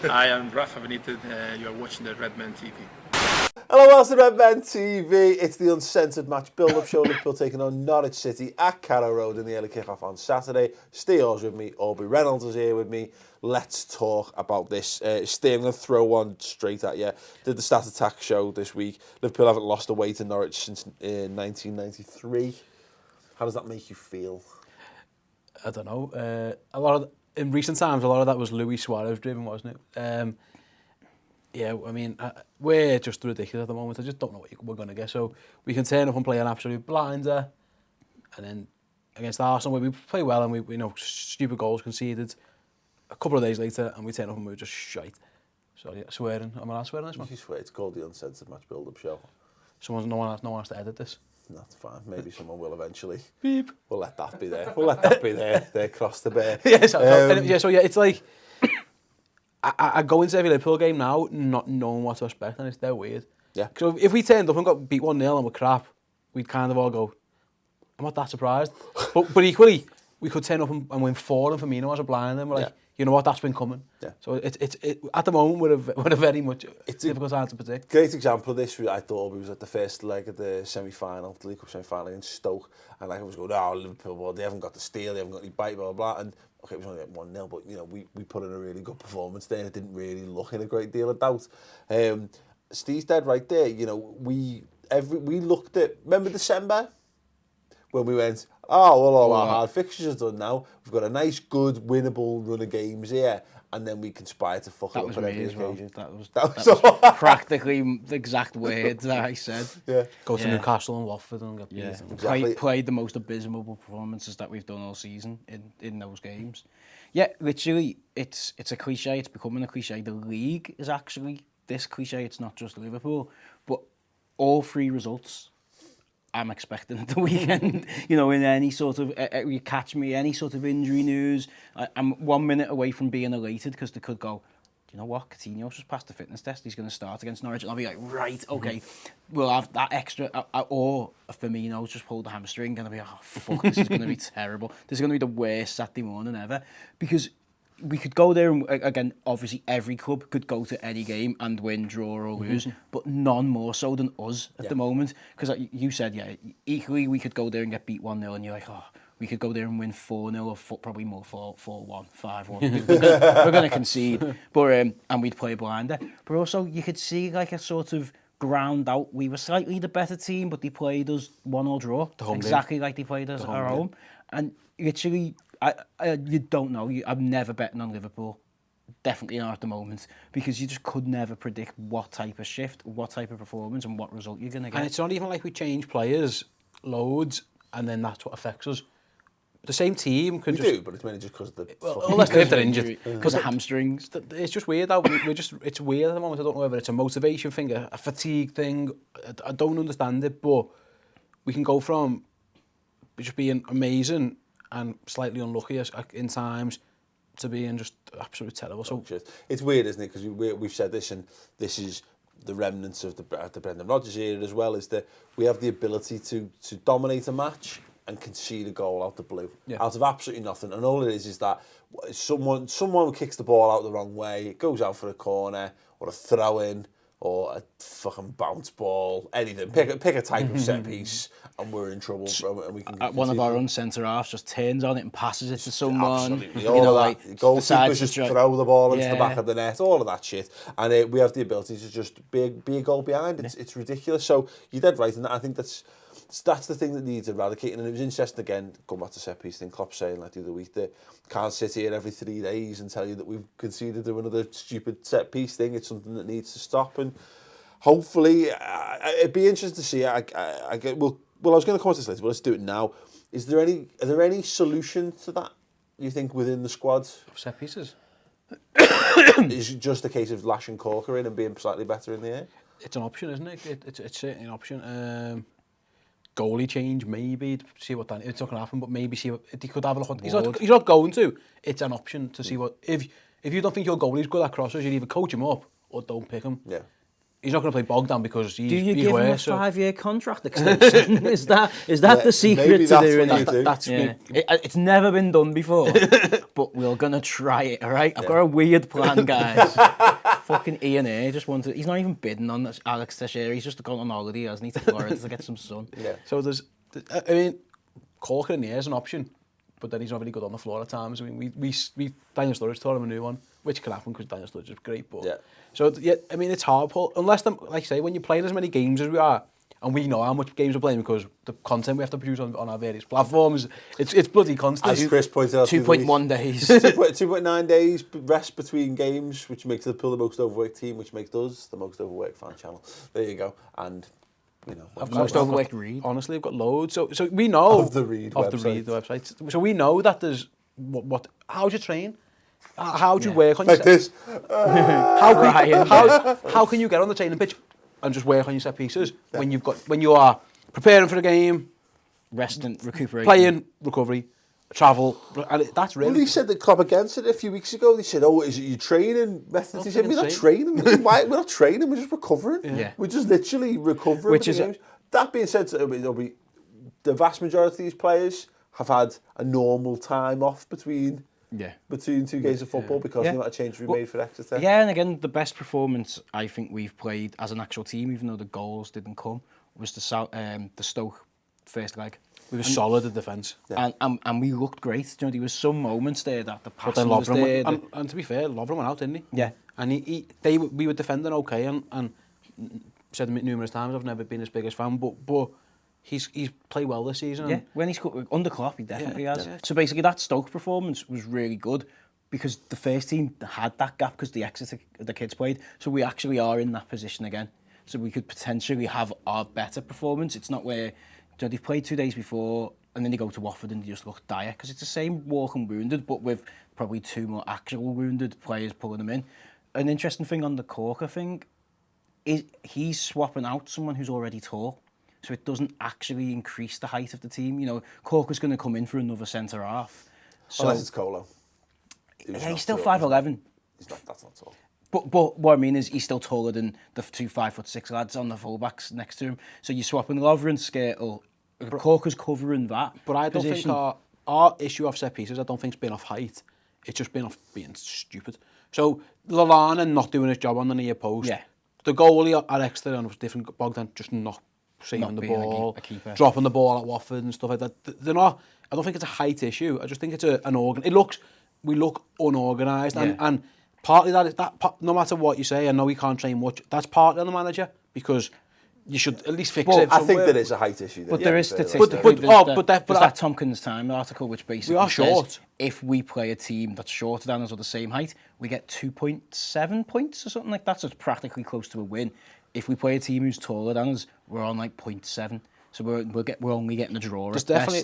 I am Rafa Benitez. You are watching the Redmen TV. Hello, welcome to Redmen TV. It's the Uncensored match build-up show. Liverpool taking on Norwich City at Carrow Road in the early kick-off on Saturday. Steele's with me. Aubrey Reynolds is here with me. Let's talk about this. Ste, I'm going to throw one straight at you. Did the Stat Attack show this week. Liverpool haven't lost away to Norwich since 1993. How does that make you feel? I don't know. In recent times, a lot of that was Luis Suarez driven, wasn't it? Yeah, I mean, we're just ridiculous at the moment. I just don't know what we're going to get. So we can turn up and play an absolute blinder, and then against Arsenal, we play well and we stupid goals conceded. A couple of days later, and we turn up and we're just shite. Sorry, swearing. Am I allowed swearing this one? You swear it's called the Uncensored match build-up show. No one has to edit this. That's fine. Maybe someone will eventually. Beep. We'll let that be there. We'll let that be there. They cross the bear. So it's like I go into every Liverpool game now not knowing what to expect, and it's dead weird. Yeah. So if we turned up and got beat 1-0 and we're crap, we'd kind of all go, I'm not that surprised. but equally, we could turn up and win 4 and Firmino as a blind, and we're like, you know what, that's been coming. Yeah. So it's at the moment we're a very much difficult time to predict. Great example of this, I thought, was at the first leg of the semi-final, the League Cup semi-final against Stoke, and I was going, Liverpool, well, they haven't got the steal, they haven't got any bite, blah, blah, blah, and okay, it was only 1-0, but we put in a really good performance there, and it didn't really look in a great deal of doubt. Steve's dead right there. We looked at, remember December? When we went, all our hard fixtures are done now. We've got a nice, good, winnable run of games here, and then we conspire to fuck it up on every occasion. That was practically the exact words that I said. Yeah. Go to Newcastle and Watford and get beat. Exactly. Played the most abysmal performances that we've done all season in those games. Yeah, literally, it's a cliche. It's becoming a cliche. The league is actually this cliche. It's not just Liverpool, but all 3 results I'm expecting at the weekend, in any sort of, you catch me, any sort of injury news. I'm 1 minute away from being elated because they could go, do you know what, Coutinho's just passed the fitness test, he's going to start against Norwich, and I'll be like, right, okay, we'll have that extra, or Firmino's just pulled the hamstring, and I'll be like, oh fuck, this is going to be terrible. This is going to be the worst Saturday morning ever, because we could go there, and again, obviously every club could go to any game and win, draw or lose, but none more so than us at the moment. Because you said, equally we could go there and get beat 1-0, and you're like, we could go there and win 4-0 or probably more 4-1, 5-1. We're going to concede, but and we'd play blinder. But also you could see like a sort of ground out. We were slightly the better team, but they played us 1-1 draw, exactly like they played us at our home, and literally. You don't know. I'm never betting on Liverpool. Definitely not at the moment, because you just could never predict what type of shift, what type of performance, and what result you're going to get. And it's not even like we change players loads, and then that's what affects us. The same team could do, but it's mainly just because of the. Unless they're injured, because of hamstrings. It's just weird. It's weird at the moment. I don't know whether it's a motivation thing, a fatigue thing. I don't understand it, but we can go from just being amazing and slightly unlucky in times to being just absolutely terrible. So it's weird, isn't it? Because we've said this, and this is the remnants of the Brendan Rodgers era as well, is that we have the ability to dominate a match and concede a goal out the blue, out of absolutely nothing. And all it is that someone kicks the ball out the wrong way, it goes out for a corner or a throw-in or a fucking bounce ball, anything. Pick a type of set piece, and we're in trouble. And we can one of our own centre halves just turns on it and passes it to someone. Absolutely, goalkeepers just throw the ball into the back of the net, all of that shit. And we have the ability to just be a goal behind. It's ridiculous. So you're dead right, and I think that's the thing that needs eradicating. And it was interesting again, going back to set piece thing, Klopp saying like the other week that can't sit here every 3 days and tell you that we've conceded to another stupid set piece thing. It's something that needs to stop, and hopefully it'd be interesting to see. I was going to come on to this later, but let's do it now. Are there any solution to that, you think, within the squad? Set pieces? Is it just a case of lashing Corker in and being slightly better in the air? It's an option, isn't it? It's certainly an option. Goalie change, maybe, to see what that, it's not going to happen, but maybe see what, he could have a look at, he's not going to, it's an option to see what, if you don't think your goalie's good at crosses, you'd either coach him up or don't pick him. Yeah. he's not going to play Bogdan because he's Do you he's give him a worse, 5-year contract extension? Is that the secret to doing it? That's It's never been done before, but we're gonna try it. All right, I've got a weird plan, guys. Fucking Ian A just wanted. He's not even bidding on Alex Teixeira. He's just gone on holiday, hasn't he, to Florida to get some sun. Yeah. So I mean, Corker in the air is an option, but then he's not really good on the floor at times. I mean, we Daniel Sturridge taught him a new one, which can happen because Daniel Sturridge is great. But so yeah, I mean, it's hard, Paul. Unless like I say, when you're playing as many games as we are, and we know how much games we're playing because the content we have to produce on our various platforms, it's bloody constant. As Chris pointed out, 2.1 days, 2.9 days rest between games, which makes Liverpool the most overworked team, which makes us the most overworked fan channel. There you go, and. You know, most overworked Read. Honestly, I've got loads. So we know of the Read website. So we know that there's how do you train? How do you work on like this? How can you get on the training pitch and just work on your set pieces when you are preparing for a game, resting, recuperating, playing, recovery, travel, and that's really. Well, he said that Klopp against it a few weeks ago. They said, "Oh, is it your training methods?" He said, "We're not training. We're not training. We're just recovering. Yeah. We're just literally recovering." Which is games. That being said, the vast majority of these players have had a normal time off between 2 games of football because the amount of change we made for Exeter. Yeah, and again, the best performance I think we've played as an actual team, even though the goals didn't come, was the Stoke first leg. We were solid in defence. Yeah. And we looked great. You know, there was some moments there that the passing was there. And to be fair, Lovren went out, didn't he? Yeah. And we were defending okay, and said it numerous times, I've never been his biggest fan, but he's played well this season. Yeah, when he's under Klopp, he definitely has. Yeah. So basically, that Stoke performance was really good because the first team had that gap because the kids played. So we actually are in that position again. So we could potentially have our better performance. It's not where they've played 2 days before and then they go to Watford and they just look dire because it's the same walking wounded, but with probably 2 more actual wounded players pulling them in. An interesting thing on the Corker thing is he's swapping out someone who's already tall. So it doesn't actually increase the height of the team. You know, Corker's going to come in for another centre half. So, unless it's Colo. He's still 5'11". That's not tall. But what I mean is he's still taller than the 2 5'6" lads on the fullbacks next to him. So you're swapping Lovren, Skirtle, Corker's covering that. But I don't think our issue of set pieces, I don't think it's been off height. It's just been off being stupid. So Lallana not doing his job on the near post. Yeah. The goalie at Exeter and it was different. Bogdan just not saving the ball, dropping the ball at Watford and stuff like that. They're not. I don't think it's a height issue. I just think it's an organ. We look unorganised, and partly that is that. No matter what you say, I know we can't train much. That's partly on the manager because you should at least fix it. I think there is a height issue there. But there is statistically. But that Tompkins Time article which basically we are short. Says if we play a team that's shorter than us or the same height, we get 2.7 points or something like that. So it's practically close to a win. If we play a team who's taller than us, we're on like 0.7. So we're only getting a draw. It's definitely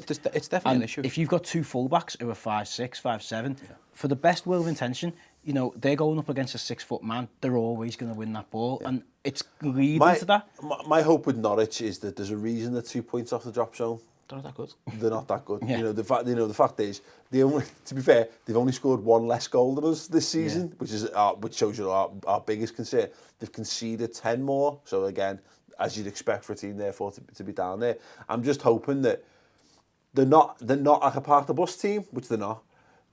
an issue. If you've got 2 fullbacks who are 5'6", 5'7", for the best will of intention, you know, they're going up against a 6-foot man. They're always going to win that ball, and it's leading to that. My hope with Norwich is that there's a reason they're 2 points off the drop zone. They're not that good. They're not that good. Yeah. The fact is, to be fair, they've only scored 1 less goal than us this season, which shows you our biggest concern. They've conceded 10 more. So again, as you'd expect for a team therefore to be down there. I'm just hoping that they're not like a park the bus team, which they're not.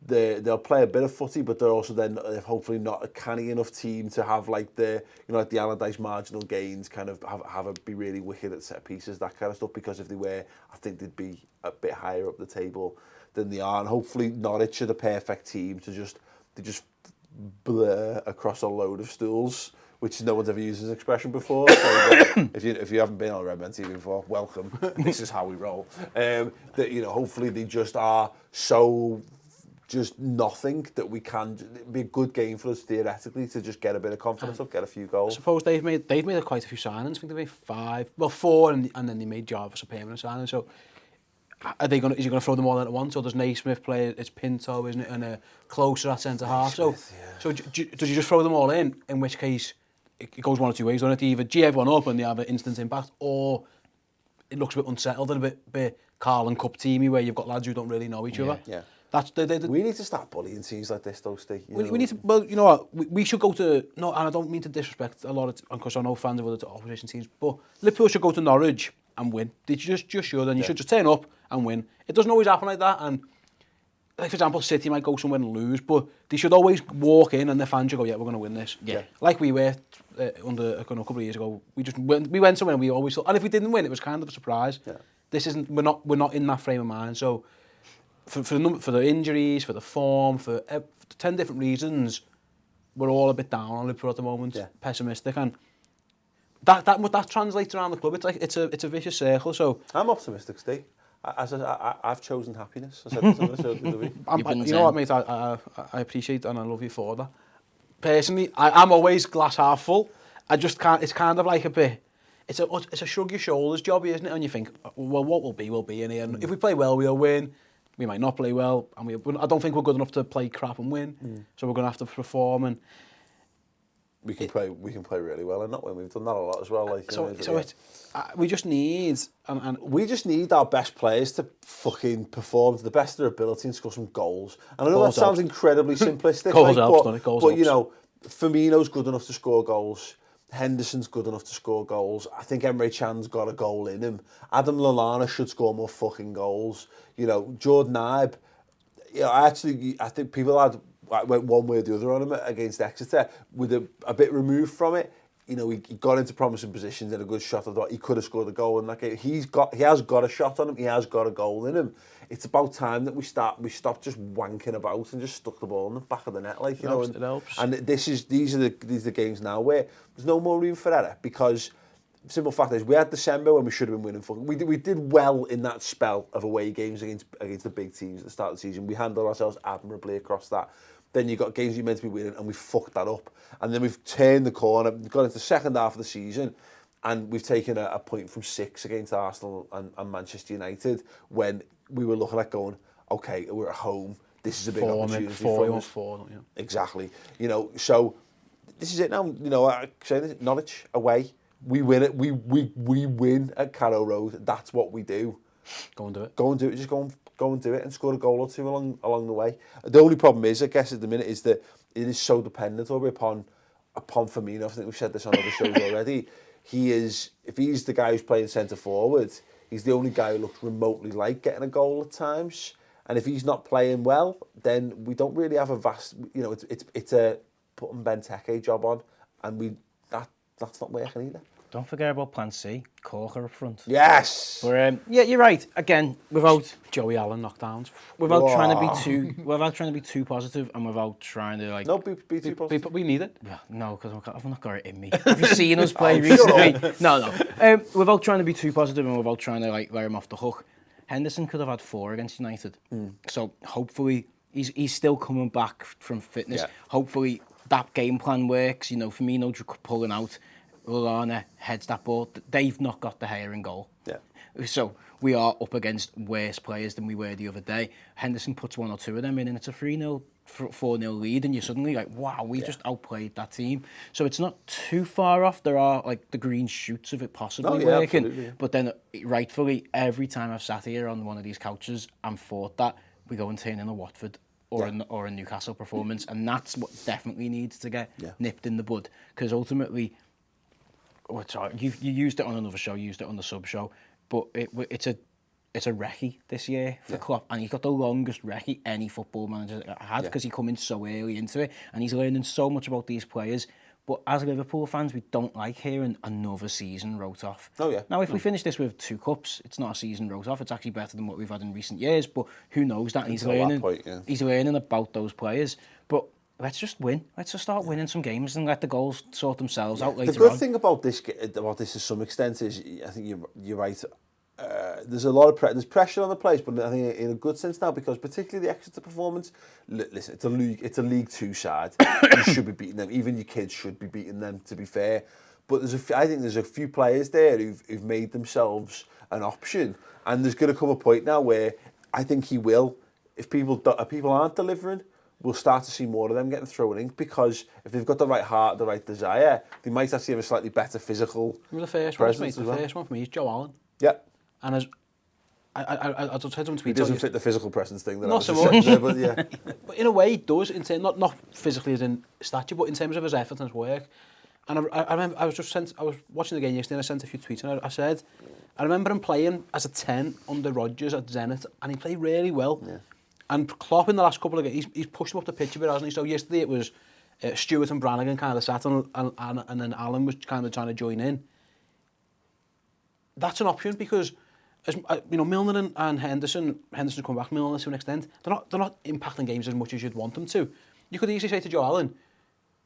They'll play a bit of footy, but they're also then hopefully not a canny enough team to have like the Allardyce marginal gains kind of have a be really wicked at set pieces, that kind of stuff. Because if they were, I think they'd be a bit higher up the table than they are. And hopefully Norwich are the perfect team to just blur across a load of stools, which no one's ever used as an expression before. So if you haven't been on Redmen TV before, welcome. This is how we roll. Hopefully they just are so just nothing that we can be a good game for us theoretically to just get a bit of confidence up, get a few goals. I suppose they've made quite a few signings. I think they made 4, and then they made Jarvis a permanent signing. So is he going to throw them all in at once? Or does Naismith play? It's Pinto, isn't it, and a closer at centre half. So does you just throw them all in? In which case, it goes one or two ways, doesn't it? Either G everyone up and they have an instant impact, or it looks a bit unsettled and a bit Carling Cup teamy where you've got lads who don't really know each other. Yeah. We need to start bullying teams like this, though, Steve. We need to, well, you know what, we should go to, no, and I don't mean to disrespect a lot of, because I know fans of other opposition teams, but Liverpool should go to Norwich and win. They just should, and you should just turn up and win. It doesn't always happen like that, and like, for example, City might go somewhere and lose, but they should always walk in and the fans should go, yeah, we're going to win this. Yeah. Like we were under a couple of years ago. We went somewhere and we always thought, and if we didn't win, it was kind of a surprise. Yeah. This isn't, we're not in that frame of mind, so for the injuries, for the form, for 10 different reasons, we're all a bit down on Liverpool at the moment, pessimistic, and that translates around the club. It's like it's a vicious circle. So I'm optimistic, Steve. I've chosen happiness. I said this on the show the other week. You know what, mate? I appreciate and I love you for that. Personally, I'm always glass half full. I just can't. It's kind of like a bit. It's a shrug your shoulders job, isn't it? And you think, well, what will be in here. And if we play well, we'll win. We might not play well, and I don't think we're good enough to play crap and win. So we're going to have to perform, and we can play really well and not win. We've done that a lot as well. Like, we just need and we just need our best players to fucking perform to the best of their ability and score some goals. And I know that sounds incredibly simplistic, but you know, Firmino's good enough to score goals. Henderson's good enough to score goals. I think Emre Can's got a goal in him. Adam Lallana should score more fucking goals. You know, Jordan Ibe. You know, I think people went one way or the other on him against Exeter with a bit removed from it. You know, he got into promising positions and a good shot. I thought he could have scored a goal in that game. He has got a shot on him. He has got a goal in him. It's about time that we stop just wanking about and just stuck the ball in the back of the net, like, you know. It helps. And these are the games now where there's no more room for error, because the simple fact is we had December when we should have been winning. We did well in that spell of away games against the big teams at the start of the season. We handled ourselves admirably across that. Then you got games you're meant to be winning, and we fucked that up. And then we've turned the corner, got into the second half of the season, and we've taken a point from 6 against Arsenal and Manchester United, when we were looking at going, okay, we're at home. This is a big opportunity for us. Exactly. You know, so this is it now. You know, I say this, Norwich away, we win it. We win at Carrow Road. That's what we do. Go and do it. Go and do it. Just go and do it and score a goal or two along the way. The only problem is, I guess, at the minute, is that it is so dependent upon Firmino. I think we've said this on other shows already. If he's the guy who's playing centre forward, he's the only guy who looks remotely like getting a goal at times. And if he's not playing well, then we don't really have a vast, you know, it's a putting Benteke job on, and that's not working either. Don't forget about Plan C, Corker up front. Yes. Yeah, you're right. Again, without Joey Allen knockdowns. Without trying to be too positive, and without trying to like. No, be too positive. We need it. Yeah, no, because I've not got it in me. Have you seen us play recently? No. Without trying to be too positive and without trying to like let him off the hook, Henderson could have had 4 against United. So hopefully he's still coming back from fitness. Yeah. Hopefully that game plan works. You know, Firmino pulling out. Lallana heads that ball. They've not got the hair in goal. Yeah. So we are up against worse players than we were the other day. Henderson puts 1 or 2 of them in, and it's a 3-0, 4-0 lead, and you're suddenly like, wow, we just outplayed that team. So it's not too far off. There are like the green shoots of it possibly working. Absolutely, yeah. But then, rightfully, every time I've sat here on one of these couches and thought that, we go and turn in a Watford or a Newcastle performance, and that's what definitely needs to get nipped in the bud, because ultimately. You used it on another show, you used it on the sub show, but it's a recce this year for Klopp, and he's got the longest recce any football manager had, because he come in so early into it, and he's learning so much about these players. But as Liverpool fans, we don't like hearing another season wrote off. Now, if we finish this with 2 cups, it's not a season wrote off. It's actually better than what we've had in recent years. But who knows that? And he's learning. He's learning about those players. But let's just win. Let's just start winning some games and let the goals sort themselves out later on. The good thing about this to some extent is, I think you're right. There's a lot of there's pressure on the players, but I think in a good sense now, because particularly the Exeter performance. Listen, it's a League 2 side. You should be beating them. Even your kids should be beating them, to be fair. But I think there's a few players there who've made themselves an option, and there's going to come a point now where I think he will. If people aren't delivering, we'll start to see more of them getting thrown in, because if they've got the right heart, the right desire, they might actually have a slightly better physical presence. The first one for me is Joe Allen. Yeah. And I just had some tweets. He doesn't fit the physical presence thing that Not I was so just saying there, but yeah. But in a way, he does. Not physically as in stature, but in terms of his effort and his work. And I remember I was watching the game yesterday and I sent a few tweets and I said, I remember him playing as a 10 under Rodgers at Zenit and he played really well. Yeah. And Klopp in the last couple of games, he's pushed him up the pitch a bit, hasn't he? So yesterday it was Stewart and Brannigan kind of sat and then Alan was kind of trying to join in. That's an option because, as Milner and Henderson come back. Milner to an extent, they're not impacting games as much as you'd want them to. You could easily say to Joe Allen,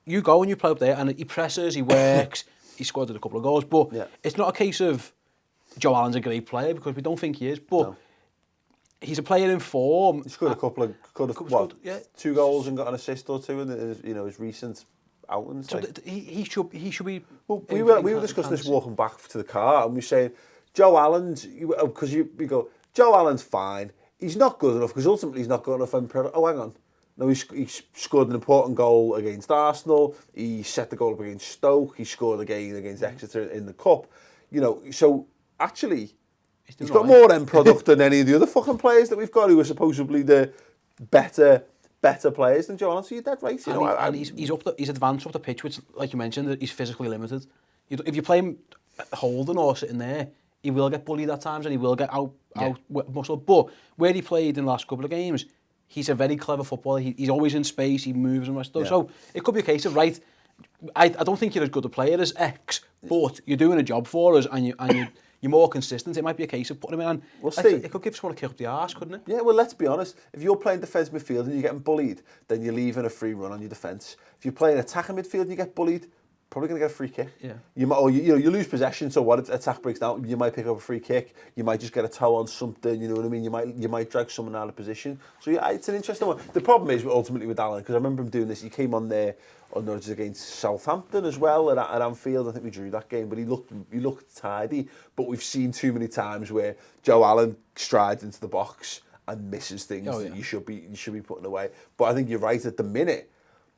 you go and you play up there, and he presses, he works, he scored a couple of goals. But it's not a case of Joe Allen's a great player because we don't think he is. But he's a player in form. He scored a couple of 2 goals and got an assist or 2 in his recent outings. So he should be. Well, we were discussing this walking back to the car, and we were saying Joe Allen's because we go Joe Allen's fine. He's not good enough because ultimately he's not good enough. Oh, hang on. No, he scored an important goal against Arsenal. He set the goal up against Stoke. He scored again against Exeter in the Cup. So actually, he's got more end product than any of the other fucking players that we've got who are supposedly the better players than Joe Allen. So you're dead right. He's advanced up the pitch, which, like you mentioned, he's physically limited. If you play him holding or sitting there, he will get bullied at times and he will get out muscled. But where he played in the last couple of games, he's a very clever footballer. He's always in space. He moves and stuff. Yeah. So it could be a case of I don't think you're as good a player as X, but you're doing a job for us and you're more consistent. It might be a case of putting him in. It could give someone a kick up the arse, couldn't it? Yeah. Well, let's be honest. If you're playing defence midfield and you're getting bullied, then you're leaving a free run on your defence. If you're playing attacking midfield and you get bullied, probably going to get a free kick. Yeah. You might, you lose possession. So what? If attack breaks down, you might pick up a free kick. You might just get a toe on something. You know what I mean? You might drag someone out of position. So yeah, it's an interesting one. The problem is ultimately with Alan, because I remember him doing this. He came on there on Norwich against Southampton as well at Anfield. I think we drew that game, but he looked tidy. But we've seen too many times where Joe Allen strides into the box and misses things that you should be putting away. But I think you're right. At the minute,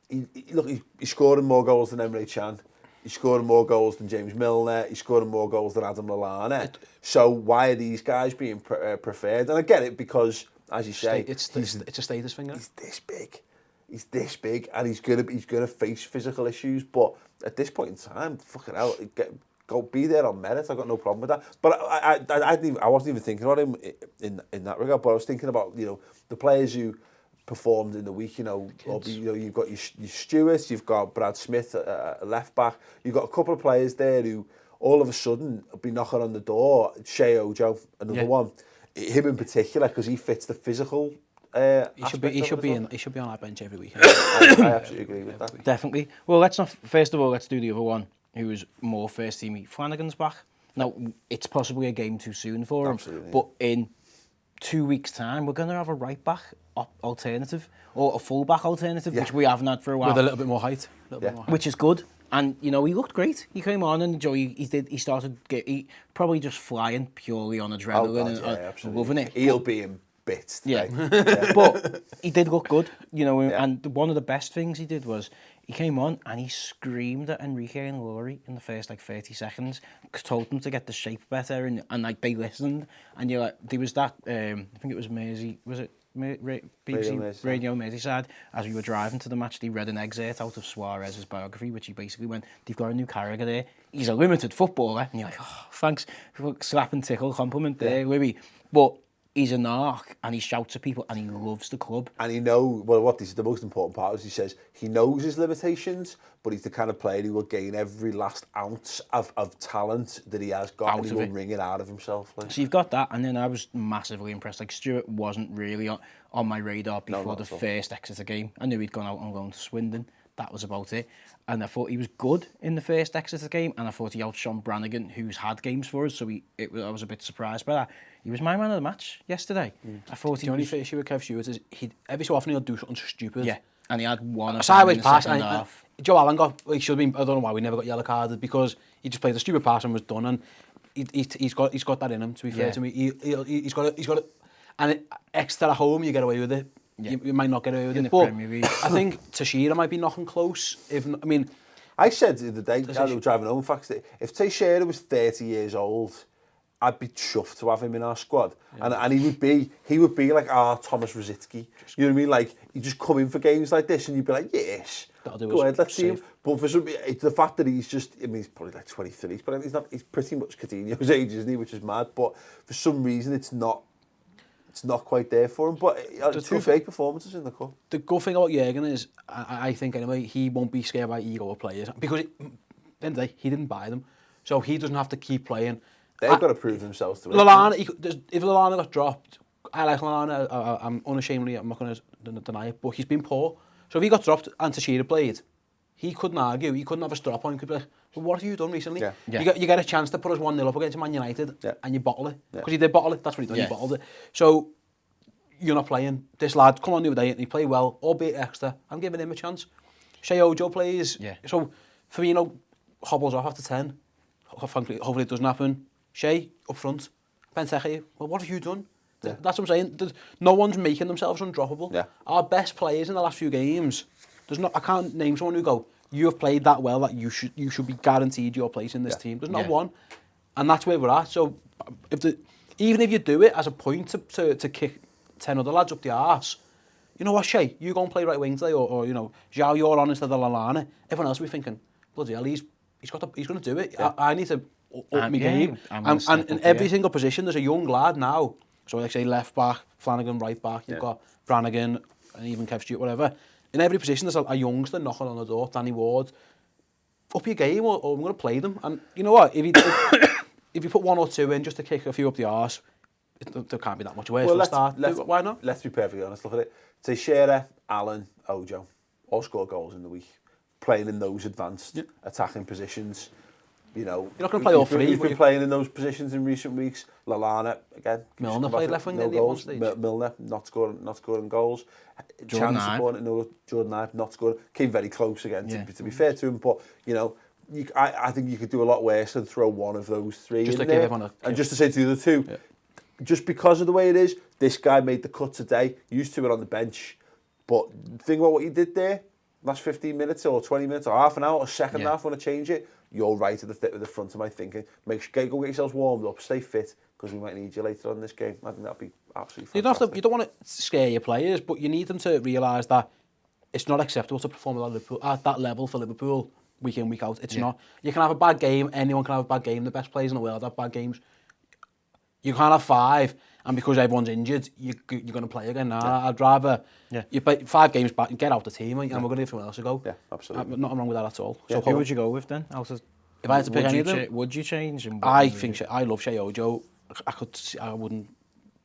he's scoring more goals than Emre Can. He's scoring more goals than James Milner. He's scoring more goals than Adam Lallana. So why are these guys being preferred? And I get it because, as you say, it's a status thing. He's this big. He's this big, and he's gonna face physical issues. But at this point in time, fucking hell, go be there on merit. I've got no problem with that. But I wasn't even thinking about him in that regard. But I was thinking about the players who performed in the week. You've got your Stewarts, you've got Brad Smith, left back. You've got a couple of players there who all of a sudden be knocking on the door. Shea Ojo, another one. Him in particular because he fits the physical. He should be on our bench every week. I absolutely agree with that. Definitely. Well, let's do the other one who was more first teamy. Flanagan's back. Now it's possibly a game too soon for him. Absolutely. But in 2 weeks' time, we're going to have a right back alternative or a full back alternative, which we haven't had for a while. With a little bit more height. Which is good. And, he looked great. He came on and he started probably just flying purely on adrenaline and loving it. He'll be in bits today. Yeah. But he did look good, and one of the best things he did was he came on and he screamed at Enrique and Laurie in the first 30 seconds, told them to get the shape better and they listened. And there was that, I think it was BBC Radio Merseyside, as we were driving to the match, they read an excerpt out of Suarez's biography, which he basically went, they've got a new character there, he's a limited footballer, and you're like, oh, thanks, slap and tickle compliment there, Louis. But he's a narc and he shouts at people and he loves the club. And this is the most important part, is he says he knows his limitations, but he's the kind of player who will gain every last ounce of talent that he has got and he will wring it out of himself. So you've got that, and then I was massively impressed. Stewart wasn't really on my radar before the first Exeter game. I knew he'd gone out on loan to Swindon. That was about it. And I thought he was good in the first Exeter game, and I thought he outshone Brannigan, who's had games for us, so I was a bit surprised by that. He was my man of the match yesterday. I thought the only issue with Kev Stewart is every so often he'll do something stupid. Yeah, and he had one sideways pass. Joe Allen he should have been. I don't know why we never got yellow carded, because he just played a stupid pass and was done. And he's got that in him. To be fair to me, he's got it. And Exeter at home, you get away with it. Yeah. You might not get away with it. But I think Teixeira might be knocking close. I said the other day, I was driving home, in fact, if Teixeira was 30 years old I'd be chuffed to have him in our squad. And he would be like our Thomas Rosicky. You know what I mean? Like, he'd just come in for games like this and you'd be like, yes, go ahead, let's see him. But for some, it's the fact that he's just, I mean, he's probably like 23, but he's pretty much Coutinho's age, isn't he? Which is mad. But for some reason, it's not quite there for him. But two big performances in the cup. The good thing about Jurgen is, I think anyway, he won't be scared by ego of players because at the end of the day, he didn't buy them, so he doesn't have to keep playing. They've got to prove themselves to Lallana, if Lallana got dropped, I like Lallana. I'm unashamedly, I'm not going to deny it, but he's been poor. So if he got dropped and Teixeira played, he couldn't argue. He couldn't have a strap on. He could be like, well, what have you done recently? Yeah. You get a chance to put us 1-0 up against Man United and you bottle it. Because he did bottle it. That's what he done. Yeah. He bottled it. So you're not playing. This lad come on the other day and he played well, albeit extra. I'm giving him a chance. Shea Ojo plays. Yeah. So Firmino hobbles off after 10. Hopefully it doesn't happen. Shea up front. Benteke, well, what have you done? Yeah. That's what I'm saying. No one's making themselves undroppable. Yeah. Our best players in the last few games, I can't name someone who go, you have played that well that you should be guaranteed your place in this team. There's not one. And that's where we're at. So even if you do it as a point to kick 10 other lads up the arse, you know what, Shea, you go and play right wing today, or you know, Zhao, you're on instead of Lallana. Everyone else will be thinking, bloody hell, he's going to do it. Yeah. I need to up my game. And in every single position, there's a young lad now. So like say left back, Flanagan right back, you've got Brannigan and even Kev Stewart, whatever. In every position, there's a youngster knocking on the door, Danny Ward. Up your game, or I'm going to play them. And you know what? If you put 1 or 2 in just to kick a few up the arse, there can't be that much worse for the start. Why not? Let's be perfectly honest. Look at it. Teixeira, Allen, Ojo, all score goals in the week. Playing in those advanced attacking positions. You know, you're not going to play all three. He's been playing in those positions in recent weeks. Lallana again. Milner played left wing, didn't he, at one stage? Milner not scoring goals. Jordan Ibe not scoring. Came very close again. To be fair to him, but you know, I think you could do a lot worse than throw one of those three just in to there. give everyone And just to say to the other two, just because of the way it is, this guy made the cut today. Used to it on the bench, but think about what he did there. Last 15 minutes or 20 minutes or half an hour or second half, want to change it, you're right at the front of my thinking. Go get yourselves warmed up, stay fit, because we might need you later on in this game. I think that'd be absolutely fantastic. You don't want to scare your players, but you need them to realise that it's not acceptable to perform at that level for Liverpool week in, week out. It's not. You can have a bad game, anyone can have a bad game, the best players in the world have bad games. You can't have 5, and because everyone's injured, you're going to play again. I'd rather you play 5 games back and get out the team, and we're going to give everyone else a go. Yeah, absolutely. Nothing wrong with that at all. So who would you go with then? If I had to pick any of them, would you change? I love Shea Ojo. I wouldn't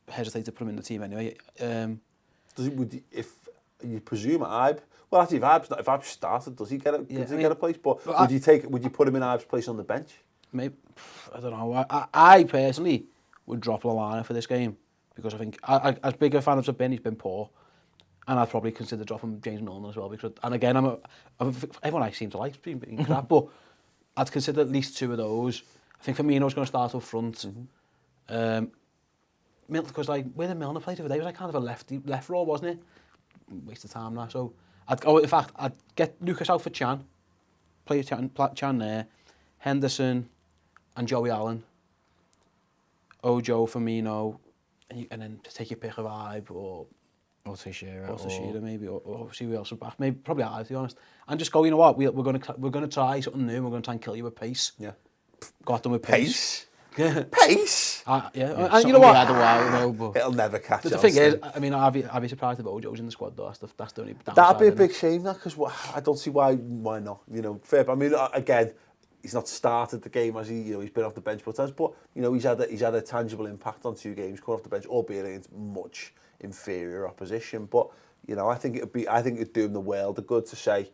hesitate to put him in the team anyway. If you presume Ibe, well, actually, if Ibe's started, does he get a place? But would you put him in Ibe's place on the bench? Maybe, I don't know. I personally would drop Lallana for this game because I think, as big a fan as I've been, he's been poor, and I'd probably consider dropping James Milner as well. Because, and again, everyone I seem to like being crap, but I'd consider at least 2 of those. I think Firmino's going to start up front. Because where the Milner played the other day was like kind of a left role, wasn't it? Waste of time now. So I'd get Lucas out for Chan, play Chan there, Henderson and Joey Allen, Ojo, Firmino, and then to take your pick of Ibe or Teixeira maybe, or see who else is back. Maybe probably Ibe, to be honest. And just go, you know what, we're going to try something new. We're going to try and kill you with pace. Yeah. Got them with pace. Pace? And you know what? Had a while, though, but it'll never catch the thing is, I mean, I'd be surprised if Ojo's in the squad though. That's the only downside. That'd be a big shame, that, because I don't see why not. You know, fair. I mean, again, he's not started the game as he's been off the bench both times, but you know, he's had a tangible impact on 2 games coming off the bench, albeit against much inferior opposition. But you know, I think it'd do him the world of good to say,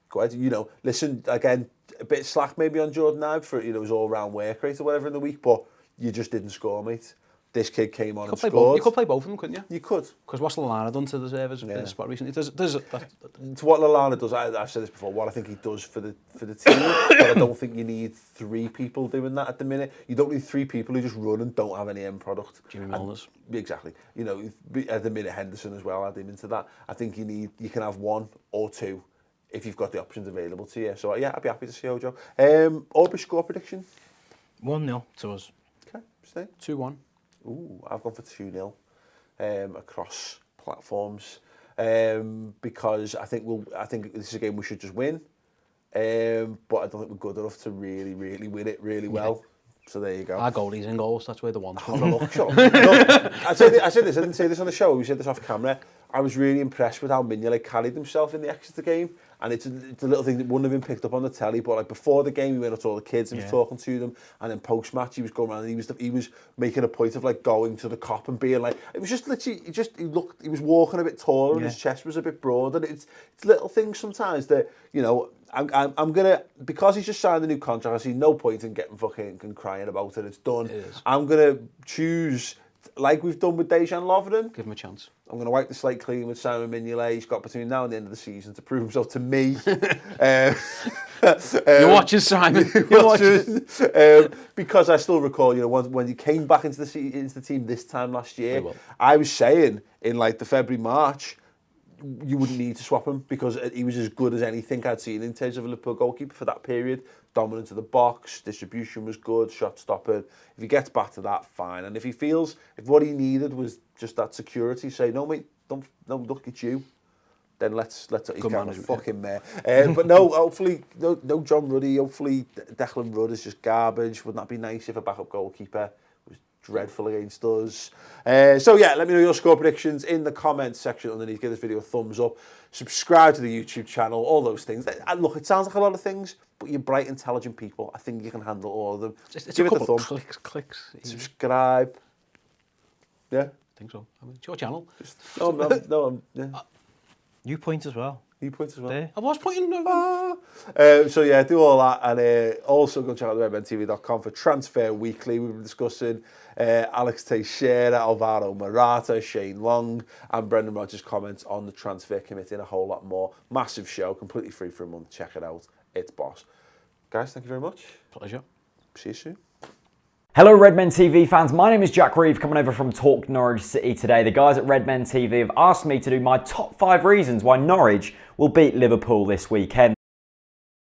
go ahead, you know, listen, again, a bit slack maybe on Jordan Ibe for, you know, his all-round work rate or whatever in the week, but you just didn't score, mate. This kid came on and scored. You could play both of them, couldn't you? You could. Because what's Lallana done to deserve his spot recently? To what Lallana does, I've said this before, what I think he does for the team, but I don't think you need 3 people doing that at the minute. You don't need 3 people who just run and don't have any end product. Jimmy Milner's. Exactly. You know, at the minute, Henderson as well, add him into that. I think you can have 1 or 2 if you've got the options available to you. So yeah, I'd be happy to see Ojo. Aubrey score prediction? 1-0 to us. Okay. Ste? 2-1. Ooh, I've gone for 2-0 across platforms because I think this is a game we should just win, but I don't think we're good enough to really win it really well. So there you go. Our goalies in goals, that's where the ones come Oh, from. look, I said this, I didn't say this on the show, we said this off camera. I was really impressed with how Mignolet carried himself in the Exeter game, and it's a little thing that wouldn't have been picked up on the telly, but like before the game he went up to all the kids and was talking to them, and then post-match he was going around and he was making a point of like going to the cop and being like, it was just literally, he was walking a bit taller and his chest was a bit broader. It's little things sometimes that, you know, I'm gonna, because he's just signed a new contract, I see no point in getting fucking and crying about it. It's done. It is. I'm gonna choose, like we've done with Dejan Lovren. Give him a chance. I'm going to wipe the slate clean with Simon Mignolet. He's got between now and the end of the season to prove himself to me. You're watching, Simon. You're watching. Because I still recall, you know, when he came back into the team this time last year, I was saying in like the February, March, you wouldn't need to swap him because he was as good as anything I'd seen in terms of a Liverpool goalkeeper for that period. Dominant to the box, distribution was good, shot stopping. If he gets back to that, fine. And if he feels, if what he needed was just that security, say, no mate, don't look at you, then let's he can't fucking there. But no, hopefully, no John Ruddy, hopefully Declan Rudd is just garbage. Wouldn't that be nice if a backup goalkeeper was dreadful against us? So yeah, let me know your score predictions in the comments section underneath. Give this video a thumbs up. Subscribe to the YouTube channel, all those things. And look, it sounds like a lot of things, but you're bright, intelligent people. I think you can handle all of them. It's Give a it a couple thumb. of clicks. Subscribe. Yeah? I think so. I mean, it's your channel. Yeah. You point as well. You point as well. There. I was pointing. So yeah, do all that, and also go check out redmentv.com for Transfer Weekly. We've been discussing Alex Teixeira, Alvaro Morata, Shane Long, and Brendan Rodgers' comments on the transfer committee and a whole lot more. Massive show, completely free for a month. Check it out. It's boss. Guys, thank you very much. Pleasure. See you soon. Hello Redmen TV fans, my name is Jack Reeve coming over from Talk Norwich City today. The guys at Redmen TV have asked me to do my top 5 reasons why Norwich will beat Liverpool this weekend.